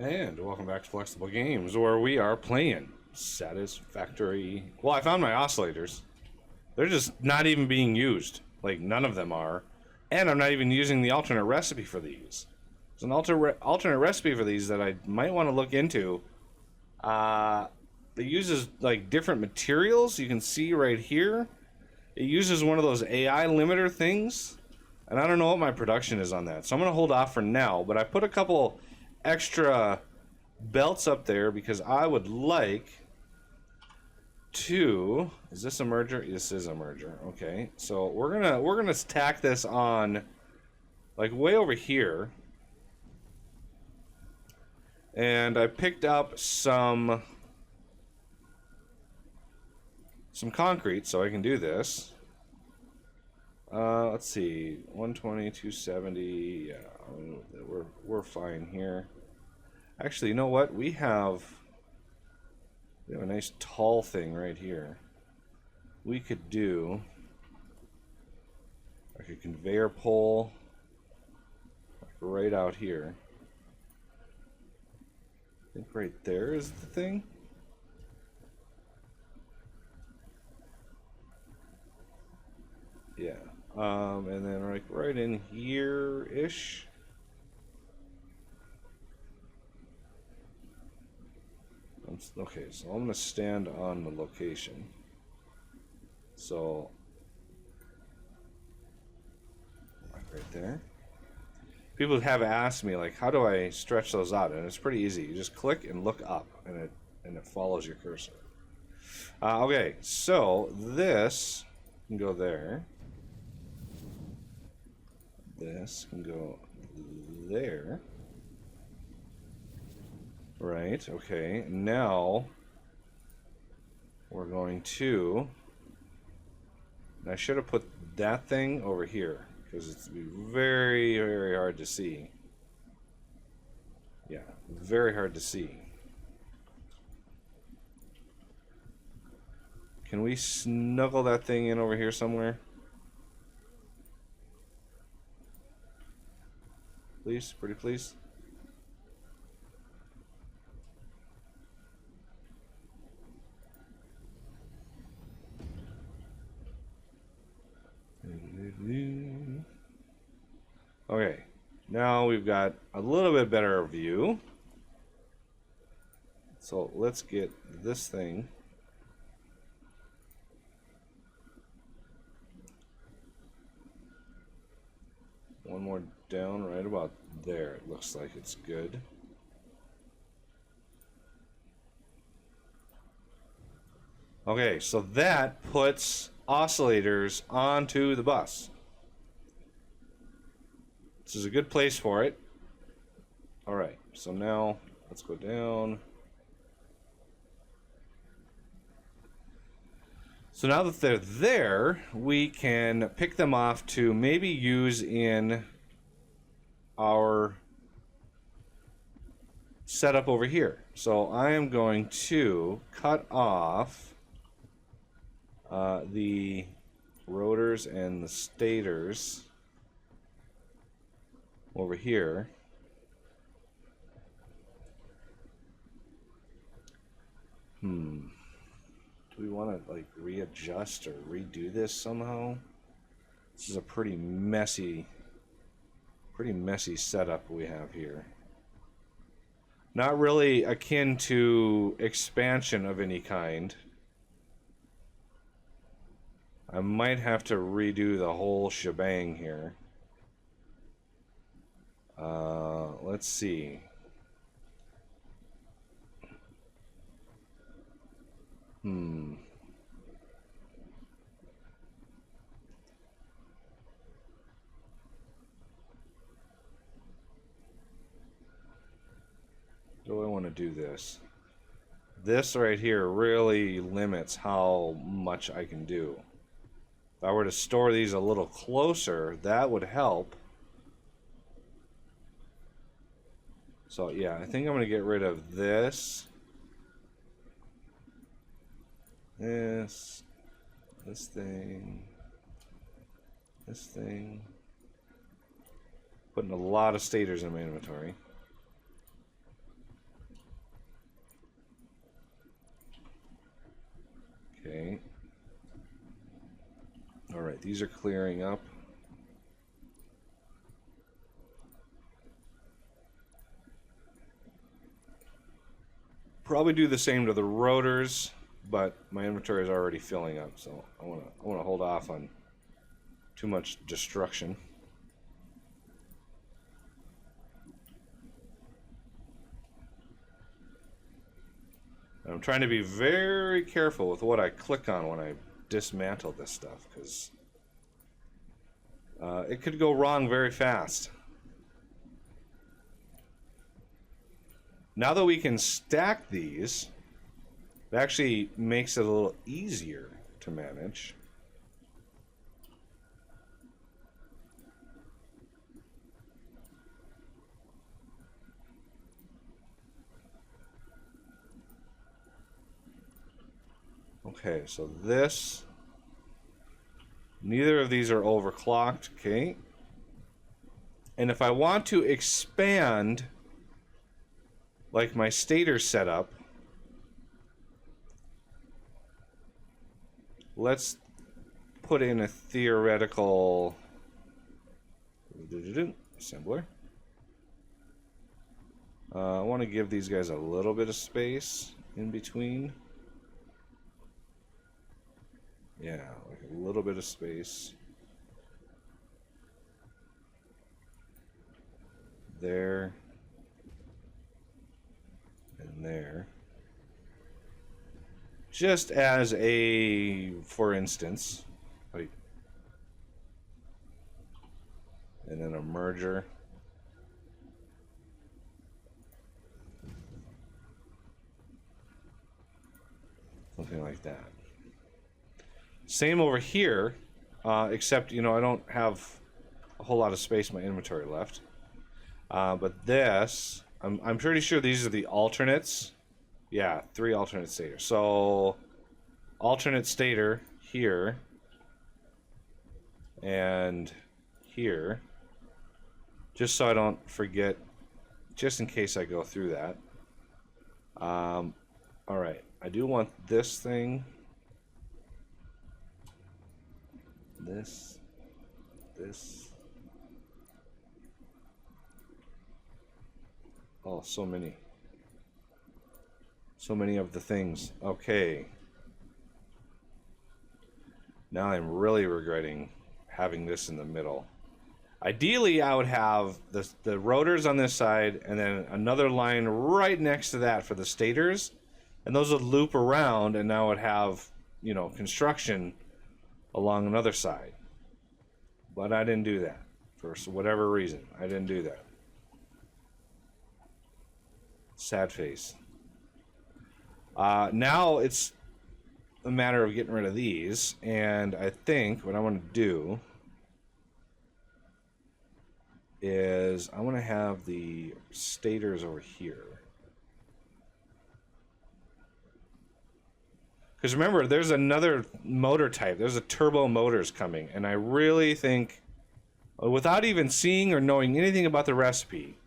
And welcome back to Flexible Games, where we are playing Satisfactory. Well, I found my oscillators. They're just not even being used. Like, none of them are. And I'm not even using the alternate recipe for these. There's an alternate recipe for these that I might want to look into. It uses, like, different materials. You can see right here. It uses one of those AI limiter things. And I don't know what my production is on that. So I'm going to hold off for now. But I put a couple extra belts up there because I would like to... Is this a merger? This is a merger. Okay. So we're gonna tack this on like way over here. And I picked up some concrete so I can do this. Let's see, 120, 270, yeah, we're fine here. Actually, you know what? We have a nice tall thing right here. We could do like a conveyor pole like right out here. I think right there is the thing. Yeah. And then like right in here-ish. Okay, so I'm gonna stand on the location. So like right there. People have asked me like, how do I stretch those out? And it's pretty easy. You just click and look up, and it follows your cursor. Okay, so this can go there. This can go there. Right, okay. Now we're going to... I should have put that thing over here because it's very, very hard to see. Yeah, very hard to see. Can we snuggle that thing in over here somewhere? Please, pretty please. Okay, now we've got a little bit better view. So let's get this thing. One more down, right about there. It looks like it's good. Okay, so that puts oscillators onto the bus. This is a good place for it. Alright, so now let's go down. So now that they're there, we can pick them off to maybe use in our setup over here. So I am going to cut off the rotors and the stators over here. Do we want to like readjust or redo this somehow? This is a pretty messy setup we have here. Not really akin to expansion of any kind. I might have to redo the whole shebang here. Let's see. Do I want to do this? This right here really limits how much I can do. If I were to store these a little closer, that would help. So yeah, I think I'm going to get rid of this. This thing. This thing. Putting a lot of stators in my inventory. Alright, these are clearing up. Probably do the same to the rotors, but my inventory is already filling up, so I wanna hold off on too much destruction. I'm trying to be very careful with what I click on when I dismantle this stuff, because it could go wrong very fast. Now that we can stack these, it actually makes it a little easier to manage. Okay, so this, neither of these are overclocked, okay? And if I want to expand, like my stator setup, let's put in a theoretical assembler. I want to give these guys a little bit of space in between. Yeah, like a little bit of space. There. And there. Just as a, for instance, like, and then a merger. Something like that. Same over here, except, you know, I don't have a whole lot of space in my inventory left. But this, I'm pretty sure these are the alternates. Yeah, 3 alternate stators. So, alternate stator here, and here, just so I don't forget, just in case I go through that. Alright, I do want this thing. This. Oh, so many. So many of the things. Okay. Now I'm really regretting having this in the middle. Ideally, I would have the rotors on this side and then another line right next to that for the stators. And those would loop around, and now would have, you know, construction along another side. But I didn't do that. For whatever reason, I didn't do that. Sad face. Now it's a matter of getting rid of these, and I think what I want to do is I want to have the stators over here. Because remember, there's another motor type. There's a turbo motors coming, and I really think, without even seeing or knowing anything about the recipe,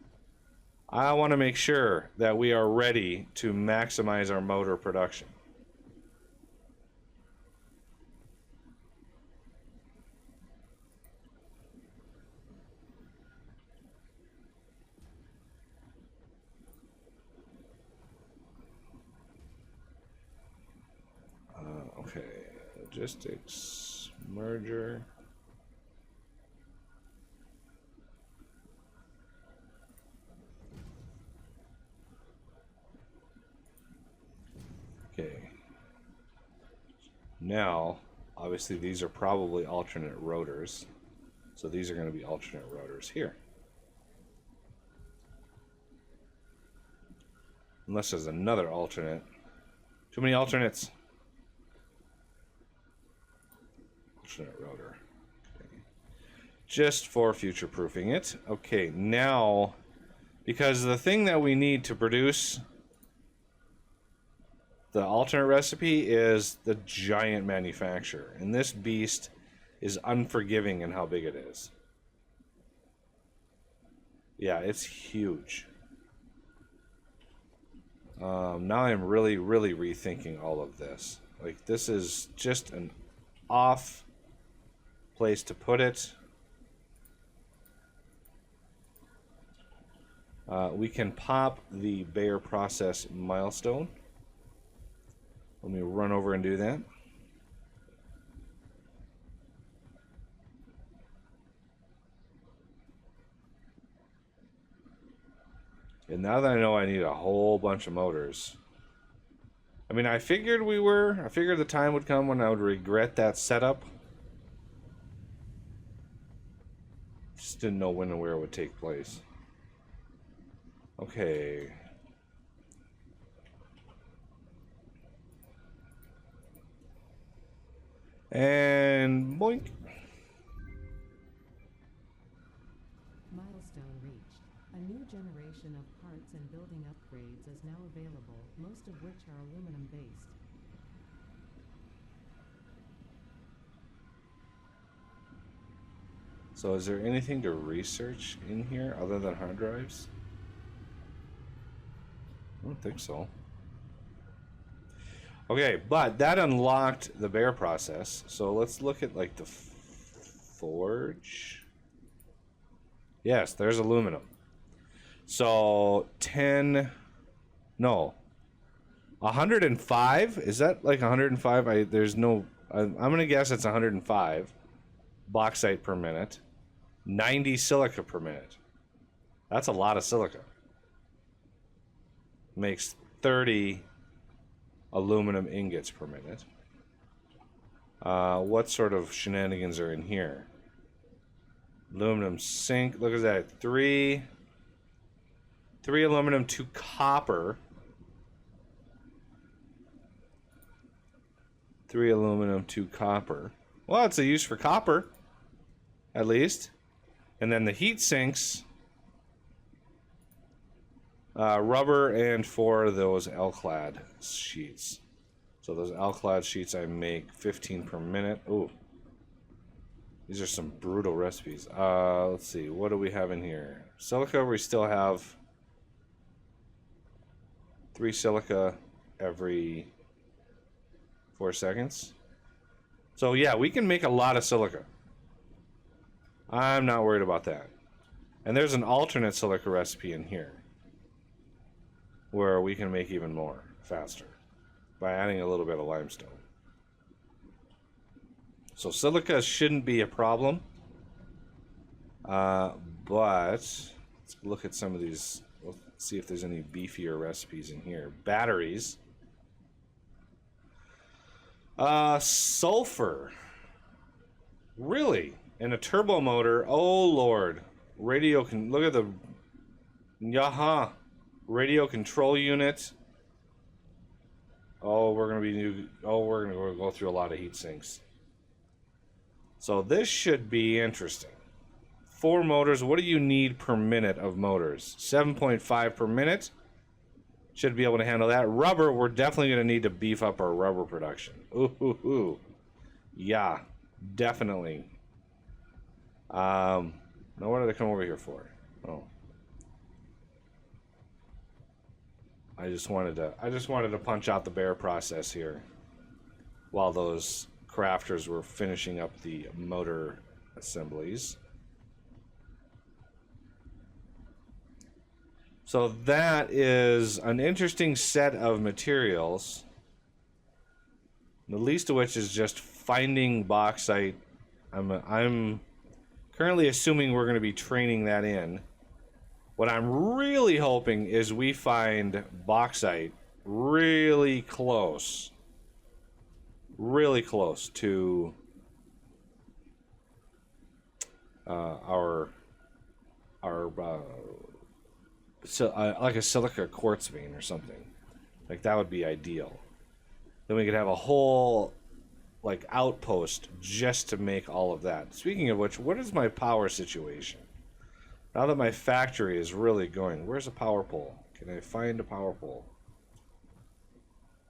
I want to make sure that we are ready to maximize our motor production. Okay, logistics, merger. Okay. Now, obviously these are probably alternate rotors. So these are going to be alternate rotors here. Unless there's another alternate. Too many alternates. Alternate rotor. Okay. Just for future-proofing it. Okay, now, because the thing that we need to produce the alternate recipe is the giant manufacturer. And this beast is unforgiving in how big it is. Yeah, it's huge. Now I'm really rethinking all of this. Like, this is just an off place to put it. We can pop the Bayer process milestone. Let me run over and do that. And now that I know I need a whole bunch of motors. I mean, I figured the time would come when I would regret that setup. Just didn't know when and where it would take place. Okay. And boink. Milestone reached. A new generation of parts and building upgrades is now available, most of which are aluminum based. So is there anything to research in here other than hard drives? I don't think so. Okay, but that unlocked the Bayer process. So let's look at like the forge. Yes, there's aluminum. So 105? Is that like 105? I'm gonna guess it's 105 bauxite per minute. 90 silica per minute. That's a lot of silica. Makes 30 aluminum ingots per minute. What sort of shenanigans are in here? Aluminum zinc. Look at that. Three aluminum, 2 copper. 3 aluminum, 2 copper. Well, it's a use for copper, at least. And then the heat sinks. Rubber and 4 of those Alclad sheets. So those Alclad sheets I make 15 per minute. Ooh. These are some brutal recipes. Let's see. What do we have in here? Silica, we still have 3 silica every 4 seconds. So yeah, we can make a lot of silica. I'm not worried about that. And there's an alternate silica recipe in here where we can make even more faster by adding a little bit of limestone. So silica shouldn't be a problem. But let's look at some of these. Let's see if there's any beefier recipes in here. Batteries. Sulfur. Really? And a turbo motor. Oh Lord. Radio can look at the radio control unit. Oh, we're gonna go through a lot of heat sinks. So this should be interesting. 4 motors. What do you need per minute of motors? 7.5 per minute. Should be able to handle that. Rubber, we're definitely going to need to beef up our rubber production. Ooh. Yeah, definitely. Now what did I come over here for? Oh. I just wanted to punch out the Bayer process here while those crafters were finishing up the motor assemblies. So that is an interesting set of materials, the least of which is just finding bauxite. I'm currently assuming we're going to be training that in. What I'm really hoping is we find bauxite really close to our like a silica quartz vein or something. Like that would be ideal. Then we could have a whole like outpost just to make all of that. Speaking of which, what is my power situation? Now that my factory is really going, where's a power pole? Can I find a power pole?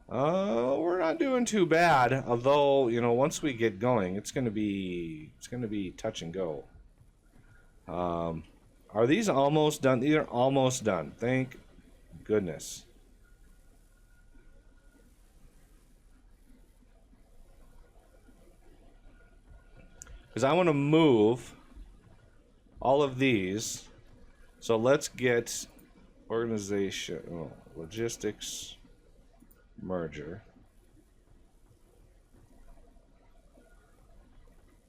We're not doing too bad. Although, you know, once we get going, it's gonna be touch and go. Are these almost done? These are almost done. Thank goodness. Because I want to move all of these. So let's get organization, logistics, merger.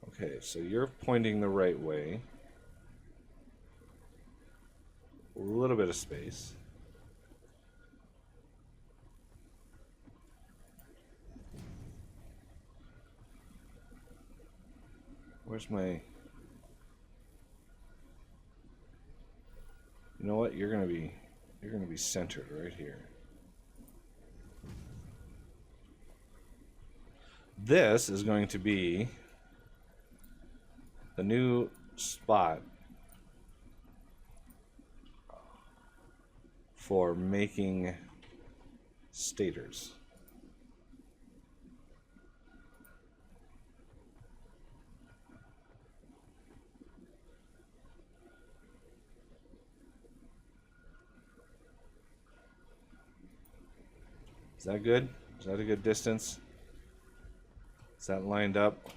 Okay, so you're pointing the right way. A little bit of space. Where's my... You know what? You're gonna be centered right here. This is going to be the new spot for making stators. Is that good? Is that a good distance? Is that lined up?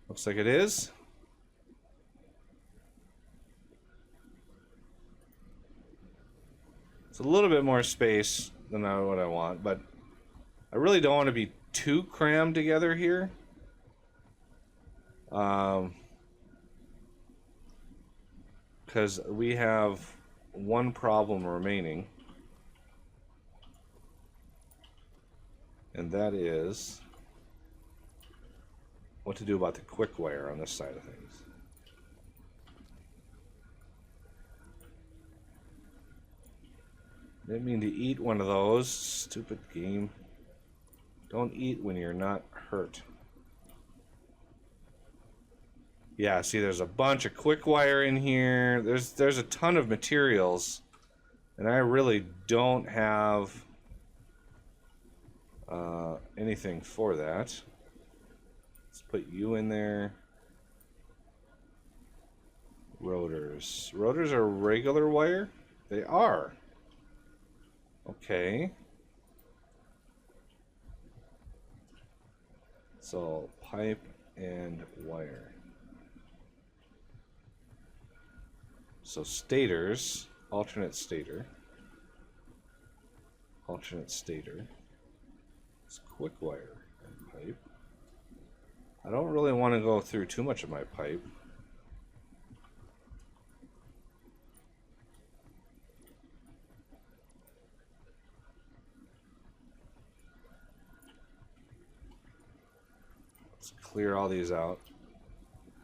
Looks like it is. It's a little bit more space than what I want, but I really don't want to be too crammed together here. Because we have one problem remaining. And that is what to do about the quick wire on this side of things. Didn't mean to eat one of those. Stupid game. Don't eat when you're not hurt. Yeah, see, there's a bunch of quick wire in here. There's a ton of materials, and I really don't have anything for that. Let's put you in there. Rotors. Rotors are regular wire? They are. Okay. So, pipe and wire. So, stators, alternate stator. Alternate stator. It's quick wire and pipe. I don't really want to go through too much of my pipe. Let's clear all these out.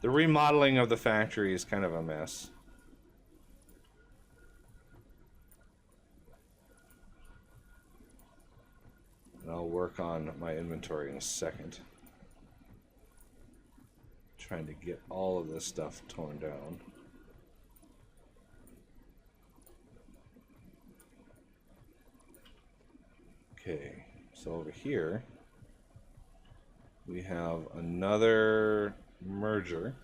The remodeling of the factory is kind of a mess. And I'll work on my inventory in a second. Trying to get all of this stuff torn down. Okay, so over here we have another merger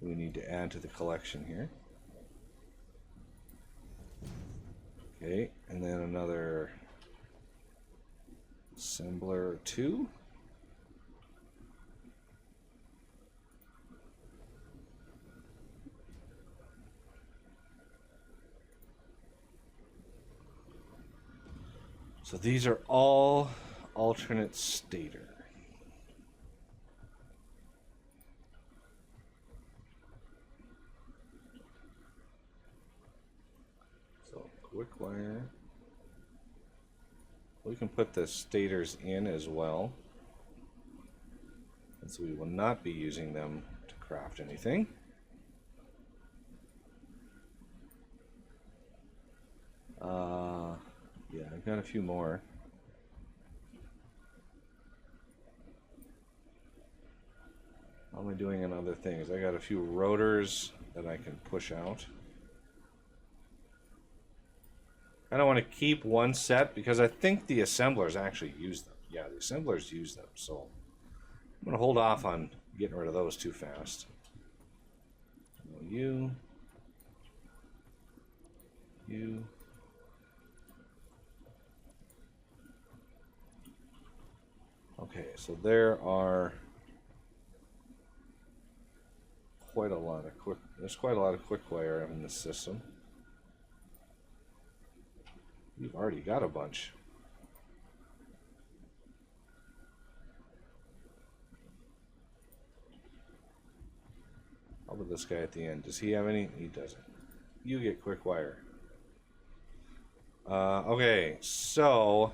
we need to add to the collection here. Okay, and then another assembler 2. So these are all alternate stator. So quick wire. We can put the stators in as well. And so we will not be using them to craft anything. Yeah, I've got a few more. How am I doing on other things? I got a few rotors that I can push out. I don't want to keep one set because I think the assemblers actually use them. Yeah, the assemblers use them, so I'm going to hold off on getting rid of those too fast. You. Okay, so there are quite a lot of quick wire in this system. You've already got a bunch. How about this guy at the end? Does he have any? He doesn't. You get quick wire. Okay, so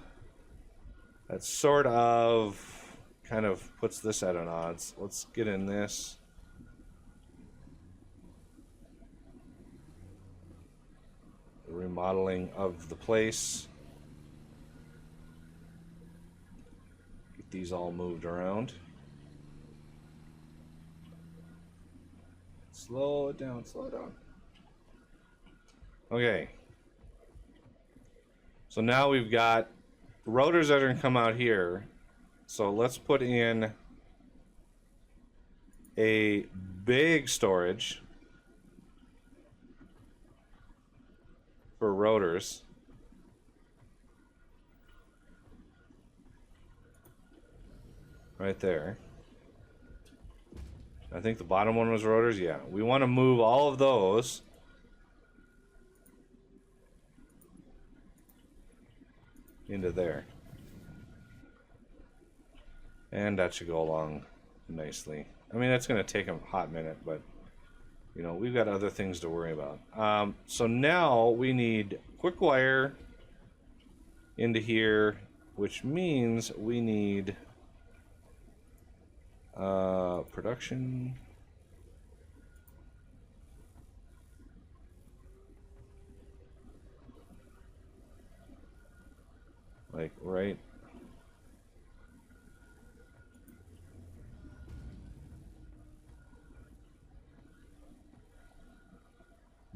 that sort of kind of puts this at an odds. Let's get in this. The remodeling of the place. Get these all moved around. Slow it down, slow it down. Okay. So now we've got rotors that are going to come out here. So let's put in a big storage for rotors. Right there. I think the bottom one was rotors. Yeah, we want to move all of those into there. And that should go along nicely. I mean, that's going to take a hot minute, but, you know, we've got other things to worry about. So now we need quick wire into here, which means we need production. Like right.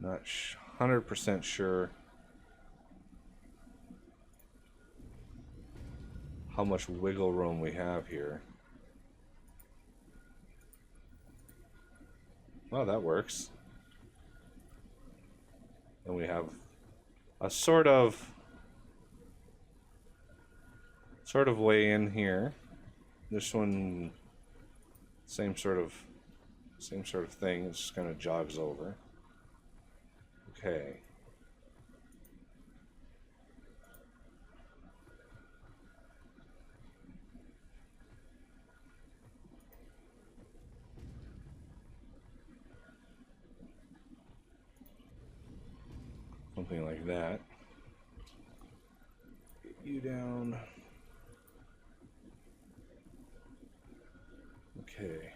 Not 100% sure how much wiggle room we have here. Well, that works. And we have a sort of way in here. This one, same sort of thing. It just kind of jogs over. Okay. Something like that. Get you down. Okay.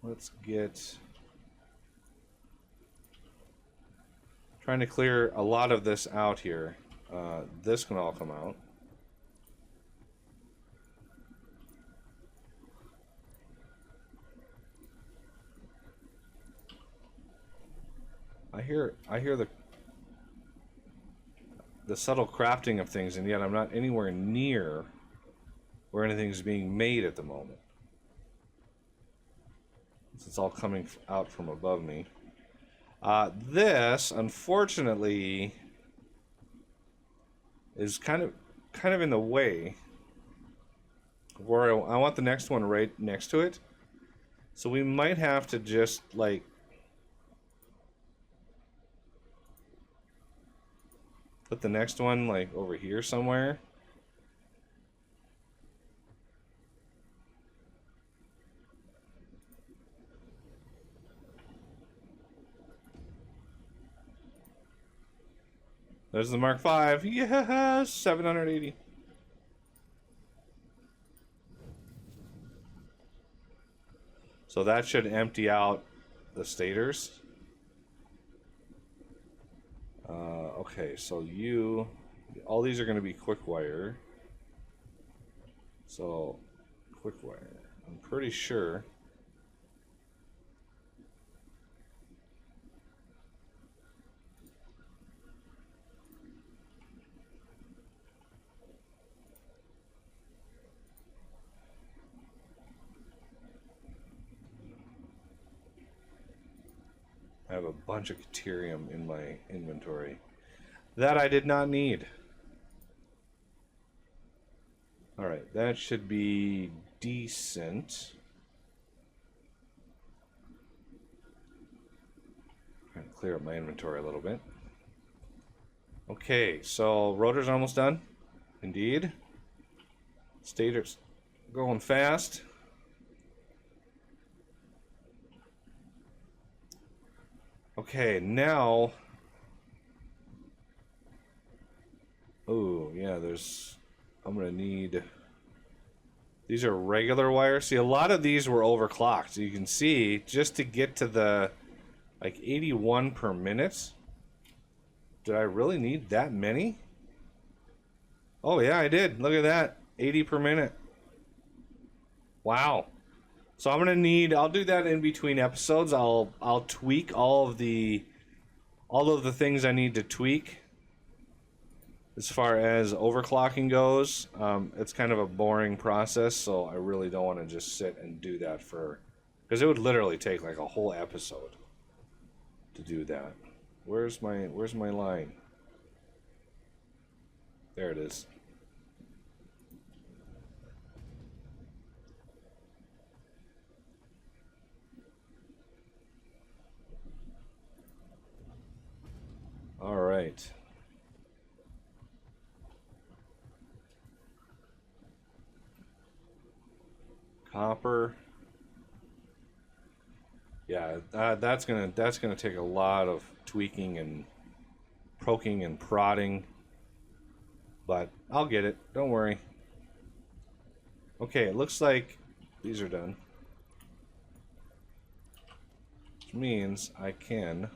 Let's get... Trying to clear a lot of this out here. This can all come out. I hear the subtle crafting of things, and yet I'm not anywhere near where anything's being made at the moment. It's all coming out from above me. This, unfortunately, is kind of in the way where I want the next one right next to it. So we might have to just like put the next one like over here somewhere. There's the Mark V. Yes, 780. So that should empty out the stators. Okay, so all these are going to be quick wire. So, quick wire. I'm pretty sure. I have a bunch of Caterium in my inventory that I did not need. Alright, that should be decent. Trying to clear up my inventory a little bit. Okay, so rotor's almost done. Indeed. Stator's going fast. Okay, now... Oh, yeah, there's... I'm going to need... These are regular wires. See, a lot of these were overclocked. So you can see, just to get to the, like, 81 per minute... Did I really need that many? Oh, yeah, I did. Look at that. 80 per minute. Wow. So I'm gonna need, I'll do that in between episodes. I'll tweak all of the things I need to tweak as far as overclocking goes. It's kind of a boring process, so I really don't want to just sit and do that because it would literally take like a whole episode to do that. Where's my line? There it is. All right. Copper. Yeah, that's gonna take a lot of tweaking and poking and prodding, but I'll get it. Don't worry. Okay, it looks like these are done, which means I can.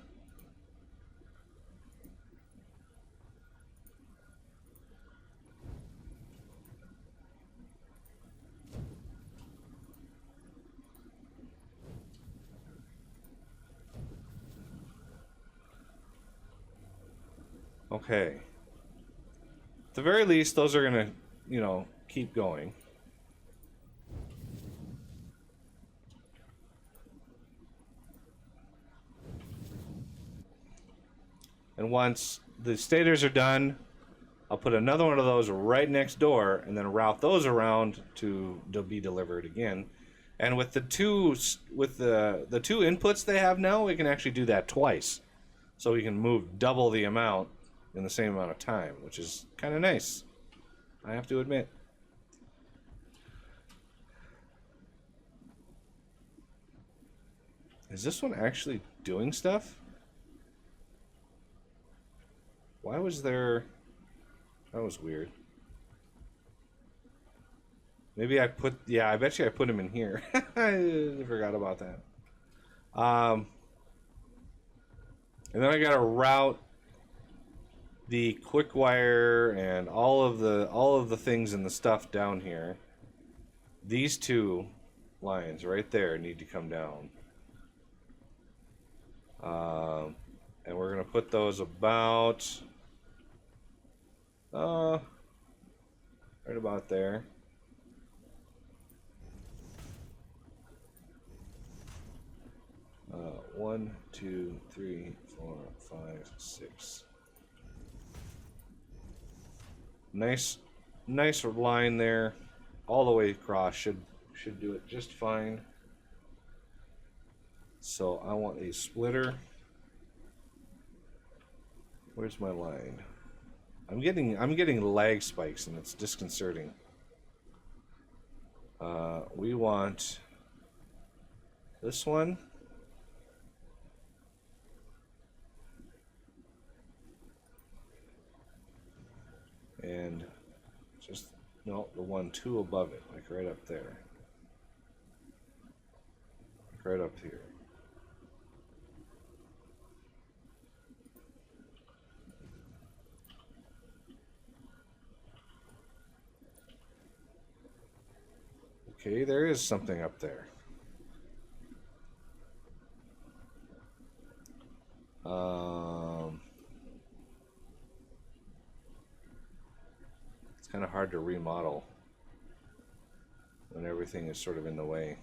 Okay. At the very least, those are gonna, keep going. And once the stators are done, I'll put another one of those right next door and then route those around to be delivered again. And with the two inputs they have now, we can actually do that twice. So we can move double the amount in the same amount of time, which is kind of nice, I have to admit. Is this one actually doing stuff? Why was there... That was weird. Maybe I put... Yeah, I bet you I put him in here. I forgot about that. And then I gotta route the quick wire and all of the things and the stuff down here. These two lines right there need to come down. And we're gonna put those about right about there. One, two, three, 4, 5, 6. Nice line there, all the way across. Should do it just fine. So I want a splitter. Where's my line? I'm getting lag spikes and it's disconcerting. We want this one. And just, no, the 1, 2 above it, like right up there. Right up here. Okay, there is something up there. It's kind of hard to remodel when everything is sort of in the way.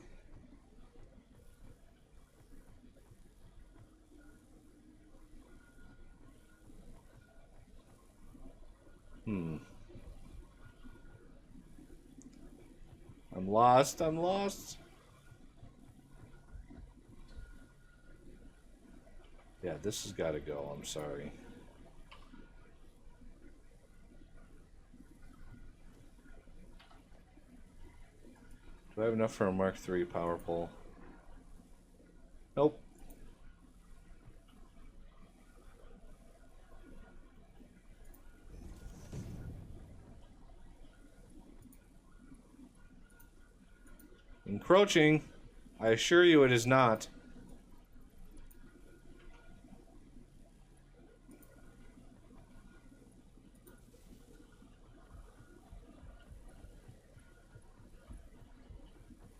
I'm lost. I'm lost. Yeah, this has got to go. I'm sorry. Do I have enough for a Mark III power pole? Nope. Encroaching. I assure you it is not.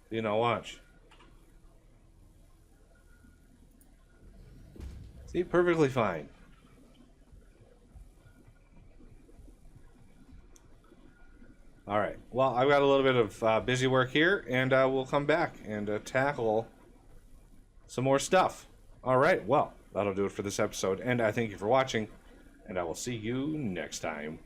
You know, watch. See, perfectly fine. All right. Well, I've got a little bit of busy work here, and we'll come back and tackle some more stuff. All right. Well, that'll do it for this episode, and I thank you for watching, and I will see you next time.